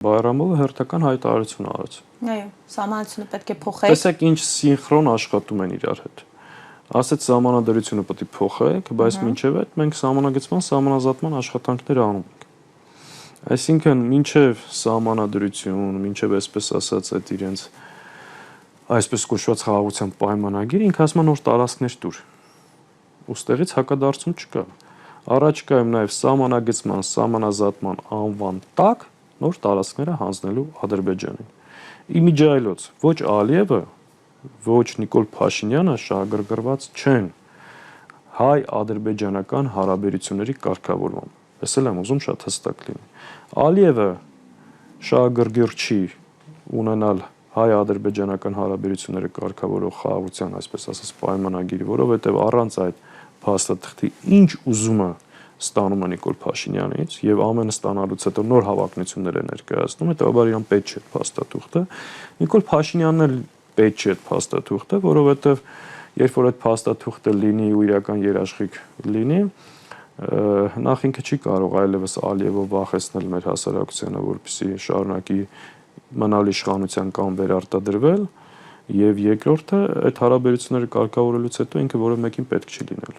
Բայրամովը հերթական հայտարարություն արեց։ Այո, սահմանությունը պետք է փոխել։ Տեսեք ինչ սինխրոն աշխատում են իրար հետ։ Ասեց սահմանադրությունը պետք է փոխեք, բայց մինչև այդ մենք սահմանագծման, սահմանազատման աշխատանքներ անում ենք։ Այսինքն, մինչև սահմանադրություն, մինչև այսպես ասած այդ իրենց այսպես կոչված խաղաղության պայմանագիր, ինքը ասում է նոր տարածքներ տուր։ Ոստեղից հակադարձում չկա։ Առաջ կայում նաև սահմանագծման, սահմանազատման անվան տակ նոր տարածքները հանձնելու Ադրբեջանին։ Իմիջիայլոց ոչ Ալիևը, ոչ Նիկոլ Փաշինյանը շահագրգռված չեն հայ-ադրբեջանական հարաբերությունների կարգավորմամբ։ Ես էլ եմ ուզում շատ հստակ լինի։ Ալիևը շահագրգիռ չի ունենալ հայ-ադրբեջանական հարաբերությունները կարգավորող խաղաղության, այսպես ասած, պայմանագիր, որովհետև առանց այդ փաստաթղթի ինչ ուզումը ստանում է Նիկոլ Փաշինյանից եւ ամենը ստանալուց հետո նոր հավակնություններ է ներկայացնում, հետեւաբար իրան պետք չէ փաստաթուղթը։ Նիկոլ Փաշինյանն էլ պետք չէ փաստաթուղթը, որովհետեւ երբ որ այդ փաստաթուղթը լինի ու իրական երաշխիք լինի, նախ ինքը չի կարող այլևս Ալիևով վախեցնել մեր հասարակությանը, որպեսզի շարունակի մնալ իշխանության կամ վերարտադրվել, եւ երկրորդը այդ հարաբերությունները կարգավորելուց հետո ինքը որևէ մեկին պետք չի լինելու։